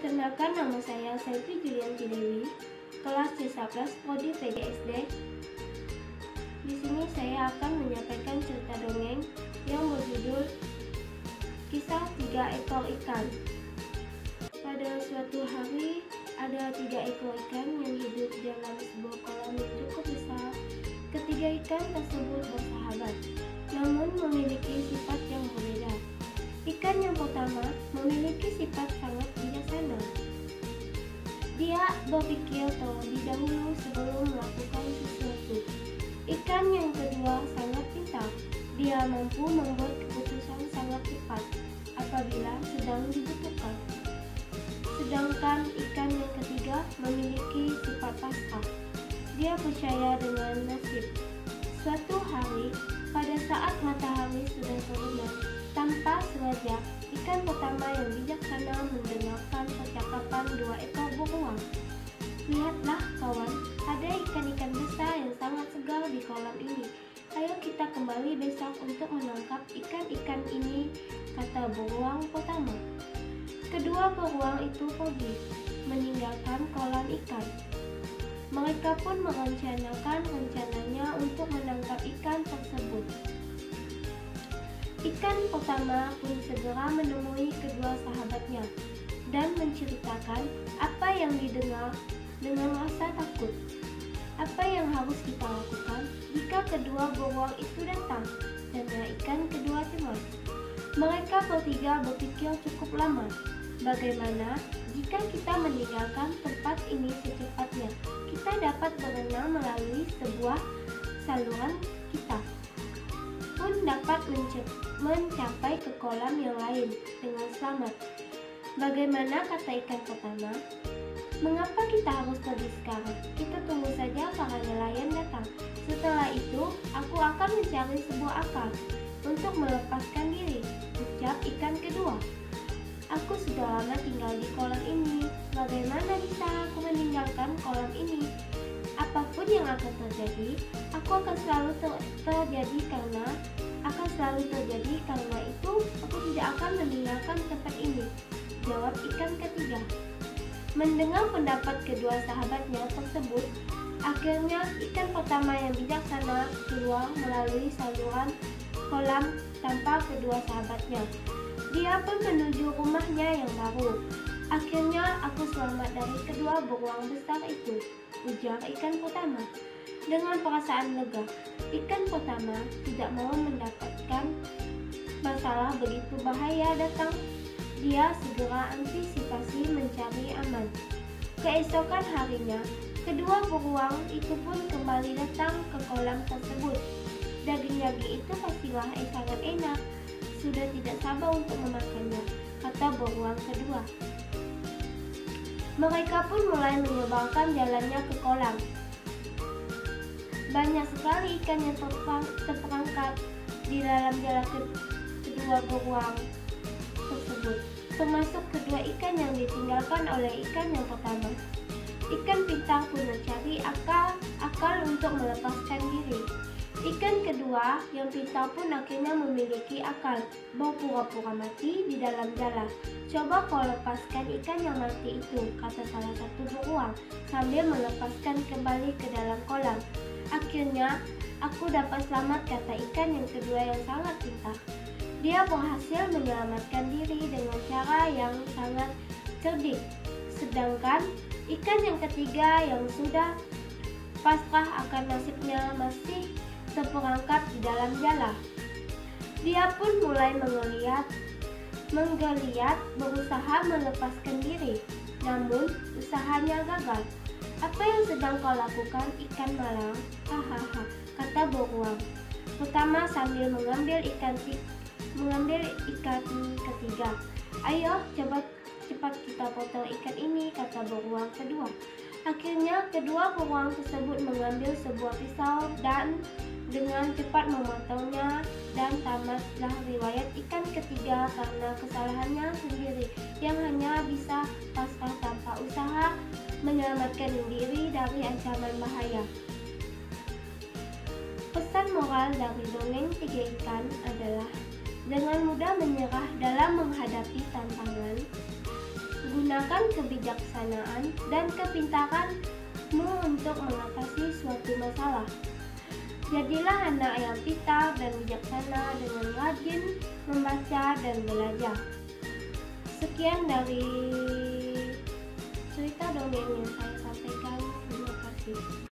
Perkenalkan, nama saya Selvi Julianti Dewi, kelas C11 Prodi PGSD. Di sini saya akan menyampaikan cerita dongeng yang berjudul Kisah 3 Ekor Ikan. Pada suatu hari, ada 3 ekor ikan yang hidup dalam sebuah kolam yang cukup besar. Ketiga ikan tersebut bersahabat, namun memiliki sifat yang berbeda. Ikan yang pertama memiliki sifat sangat bijaksana. Dia berpikir terlebih dahulu sebelum melakukan sesuatu. Ikan yang kedua sangat pintar. Dia mampu membuat keputusan sangat cepat apabila sedang dibutuhkan. Sedangkan ikan yang ketiga memiliki sifat pasrah. Dia percaya dengan nasib. Suatu hari, pada saat matahari sudah terbenam, tanpa sengaja, ikan pertama yang bijaksana mendengarkan percakapan 2 ekor beruang. Lihatlah kawan, ada ikan-ikan besar yang sangat segar di kolam ini. Ayo kita kembali besok untuk menangkap ikan-ikan ini, kata beruang pertama. Kedua beruang itu pergi, meninggalkan kolam ikan. Mereka pun merencanakan rencananya untuk menangkap ikan tersebut. Ikan pertama pun segera menemui kedua sahabatnya dan menceritakan apa yang didengar dengan rasa takut. Apa yang harus kita lakukan jika kedua beruang itu datang? Tanya ikan kedua cemas. Mereka bertiga berpikir cukup lama. Bagaimana jika kita meninggalkan tempat ini secepatnya? Kita dapat berenang melalui sebuah saluran kita pun dapat mencapai ke kolam yang lain dengan selamat. Bagaimana, kata ikan pertama? Mengapa kita harus pergi sekarang? Kita tunggu saja para nelayan datang. Setelah itu, aku akan mencari sebuah akal untuk melepaskan diri, ucap ikan kedua. Aku sudah lama tinggal di kolam ini. Bagaimana bisa aku meninggalkan kolam ini? Apapun yang akan terjadi, aku akan selalu terjadi karena itu aku tidak akan meninggalkan tempat ini, jawab ikan ketiga. Mendengar pendapat kedua sahabatnya tersebut, akhirnya ikan pertama yang bijaksana keluar melalui saluran kolam tanpa kedua sahabatnya. Dia pun menuju rumahnya yang baru. Akhirnya aku selamat dari kedua beruang besar itu, ujar ikan pertama. Dengan perasaan lega, ikan pertama tidak mau mendapatkan masalah begitu bahaya datang. Dia segera antisipasi mencari aman. Keesokan harinya, kedua beruang itu pun kembali datang ke kolam tersebut. Daging-daging itu pastilah sangat enak. Sudah tidak sabar untuk memakannya, kata beruang kedua. Mereka pun mulai menyeberangkan jalannya ke kolam. Banyak sekali ikan yang terperangkap di dalam jala kedua beruang tersebut, termasuk kedua ikan yang ditinggalkan oleh ikan yang pertama. Ikan pintar pun mencari akal untuk melepaskan diri. Ikan kedua yang pintar pun akhirnya memiliki akal, berpura-pura mati di dalam jala. Coba kau lepaskan ikan yang mati itu, kata salah satu beruang sambil melepaskan kembali ke dalam kolam. Akhirnya aku dapat selamat, kata ikan yang kedua yang sangat pintar. Dia berhasil menyelamatkan diri dengan cara yang sangat cerdik. Sedangkan ikan yang ketiga yang sudah pasrah akan nasibnya masih terperangkap di dalam jala. Dia pun mulai menggeliat berusaha melepaskan diri, namun usahanya gagal. Apa yang sedang kau lakukan, ikan malang? Hahaha, kata beruang pertama sambil mengambil ikan ketiga. Ayo cepat kita potong ikan ini, kata beruang kedua. Akhirnya kedua beruang tersebut mengambil sebuah pisau dan dengan cepat memotongnya, dan tamatlah riwayat ikan ketiga karena kesalahannya sendiri yang hanya bisa pasrah tanpa usaha menyelamatkan diri dari ancaman bahaya. Pesan moral dari dongeng 3 ikan adalah dengan mudah menyerah dalam menghadapi tantangan. Gunakan kebijaksanaan dan kepintaranmu untuk mengatasi suatu masalah. Jadilah anak yang pintar dan bijaksana dengan rajin membaca dan belajar. Sekian dari cerita dongeng yang saya sampaikan. Terima kasih.